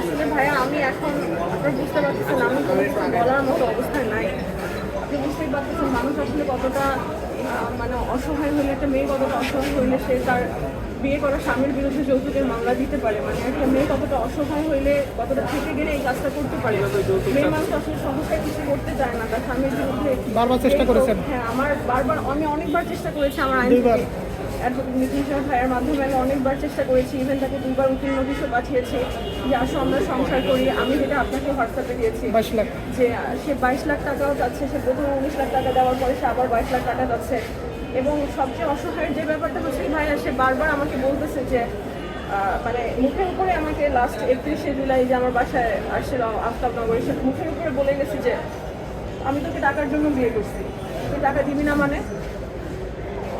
আসলে ভাইয়া আমি এখন আপনারা বুঝতে পারতেছেন আমি কোনো কিছু বলার মতো অবস্থায় নাই। আপনি বুঝতেই পারতেছেন মানুষ আসলে কতটা মানে অসহায় হলে, একটা মেয়ে কতটা অসহায় হইলে সে তার বিয়ে করা স্বামীর বিরুদ্ধে যৌতুকের মামলা দিতে পারে। মানে একটা মেয়ে কতটা অসহায় হইলে, কতটা থেকে গেলে এই কাজটা করতে পারে। মেয়ে মানুষ আসলে সহসায় কিছু করতে চায় না তার স্বামীর বিরুদ্ধে। বারবার চেষ্টা করেছেন? হ্যাঁ, আমি অনেকবার চেষ্টা করেছি আমার আইনজীবী অ্যাডভোকেট নিতিন ভাইয়ের মাধ্যমে আমি অনেকবার চেষ্টা করেছি। ইভেন তাকে 2বার উকিল নোটিশও পাঠিয়েছি যে আসো আমরা সংসার করি। আমি যেটা আপনাকে হোয়াটসঅ্যাপে দিয়েছি 22 লাখ, যে সে 22 লাখ টাকাও যাচ্ছে, সে প্রথমে 19 লাখ টাকা দেওয়ার পরে সে আবার 22 লাখ টাকা যাচ্ছে। এবং সবচেয়ে অসহায়ের যে ব্যাপারটা হচ্ছে ভাইয়া, সে বারবার আমাকে বলতেছে যে মানে মুখের উপরে আমাকে লাস্ট 31শে জুলাই যে আমার বাসায় আসছিল আফতাবনগরে, সে মুখের উপরে বলে গেছে যে আমি তোকে টাকার জন্য বিয়ে করছি, তুই টাকা দিবি না মানে।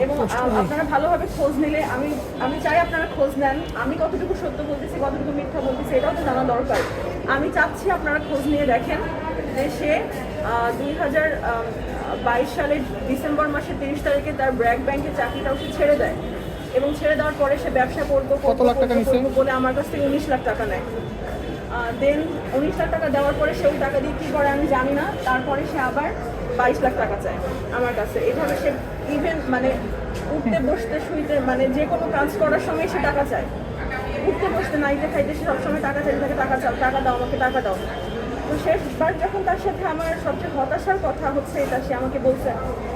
এবং আপনারা ভালোভাবে খোঁজ নিলে আমি চাই আপনারা খোঁজ নেন, আমি কতটুকু সত্য বলতেছি কতটুকু মিথ্যা বলতেছি এটাও তো জানা দরকার। আমি চাচ্ছি আপনারা খোঁজ নিয়ে দেখেন যে সে 2022 সালের ডিসেম্বর মাসের 30 তারিখে তার ব্র্যাক ব্যাংকের চাকরিটাও সে ছেড়ে দেয়। এবং ছেড়ে দেওয়ার পরে সে ব্যবসা করবো বলে আমার কাছ থেকে 19 লাখ টাকা নেয়। দেন 19 লাখ টাকা দেওয়ার পরে সে ওই টাকা দিয়ে কী করে আমি জানি না। তারপরে সে আবার 22 লাখ টাকা চায় আমার কাছে। এভাবে সে ইভেন মানে উঠতে বসতে শুইতে মানে যে কোনো কাজ করার সময় সে টাকা চায়। উঠতে বসতে নাইতে খাইতে সে সবসময় টাকা চাই, তাকে টাকা চাও, টাকা দাও, আমাকে টাকা দাও। তো শেষবার যখন তার সাথে আমার সবচেয়ে হতাশার কথা হচ্ছে এটা, সে আমাকে বলছে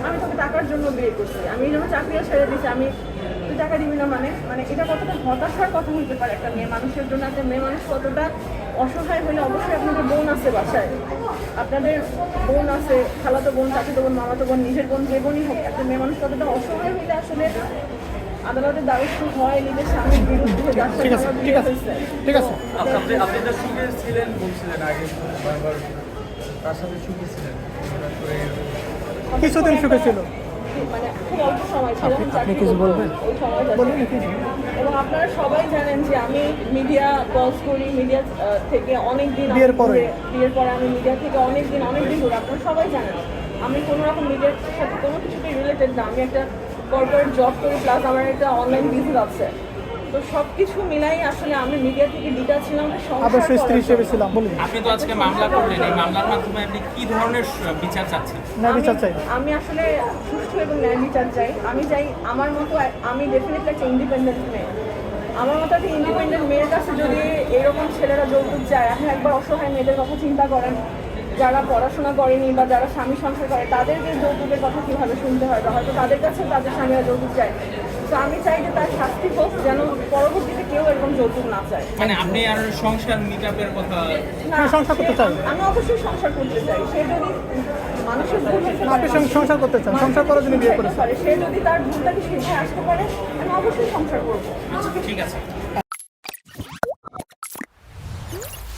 আমি তোকে টাকার জন্য বিয়ে করছি, আমি এই জন্য চাকরিও ছেড়ে দিচ্ছি, আমি তুই টাকা দিবি না মানে। মানে এটা কতটা হতাশার কথা হইতে পারে একটা মেয়ে মানুষের জন্য। একটা মেয়ে মানুষ কতটা অসহায় হলে, অবশ্যই আপনাদের বোন আছে বাসায়, আপনাদের বোন আছে, খালাতো বোন, চাচাতো বোন, মামাতো বোন, নিজের বোন, যে বোনই হোক, একটা মেয়ে মানুষ কতটা অসহায় হইলে আসলে আদালতের দ্বারস্থ হয় নিজের স্বামীর বিরুদ্ধে। ঠিক আছে। আপনি তার সুখে ছিলেন বলছিলেন আগে, বারবার তার সাথে সুখে ছিলেন, কিছুদিন সুখে ছিল, মানে খুব অল্প সময় ছিল। আপনি কিছু বলবেন? এবং আপনারা সবাই জানেন যে আমি মিডিয়া কলস করি, মিডিয়া থেকে অনেক দিন বিয়ের পরে আমি মিডিয়া থেকে অনেক দিন ধরে, আপনারা সবাই জানেন আমি কোনো রকম মিডিয়ার সাথে কোনো কিছুতেই রিলেটেড না। আমি একটা কর্পোরেট জব করি, প্লাস আমার একটা অনলাইন বিজনেস আছে। তো সব কিছু মিলাই আসলে আমি মিডিয়া থেকে ডিটা ছিলাম। আদর্শ স্ত্রী হিসেবে ছিলাম। বলুন, আপনি তো আজকে মামলা করলেন, এই মামলার মাধ্যমে আপনি কি ধরনের বিচার চাচ্ছেন? আমি আসলে সুষ্ঠু এবং ন্যায় বিচার চাই। আমি চাই আমার মতো, আমি ডেফিনেটলি একটা ইন্ডিপেন্ডেন্ট মেয়ে। আমার মতো একটা ইন্ডিপেন্ডেন্ট মেয়ের কাছে যদি এরকম ছেলেরা যৌতুক চায়, আপনি একবার অসহায় মেয়েদের কথা চিন্তা করেন, যারা পড়াশোনা করেনি বা যারা স্বামী সংসার করে তাদেরকে যৌতুকের কথা কীভাবে শুনতে হয়, বা হয়তো তাদের কাছে তাদের স্বামীরা যৌতুক চায়। তো আমি চাই যে তার শাস্তি হোক, যেন পরবর্তীতে কেউ এরকম যৌতুক না চায়। মানে আপনি আর সংসার মিটআপের কথা? সংসার করতে চান? আমি অবশ্যই সংসার করতে চাই। সে যদি মানুষের ভুল হতে পারে, সংসার করতে চান, সংসার করার জন্য বিয়ে করেছেন, সে যদি তার ভুলটাকে শিখে আসতে পারে, আমি অবশ্যই সংসার করবো। ঠিক আছে।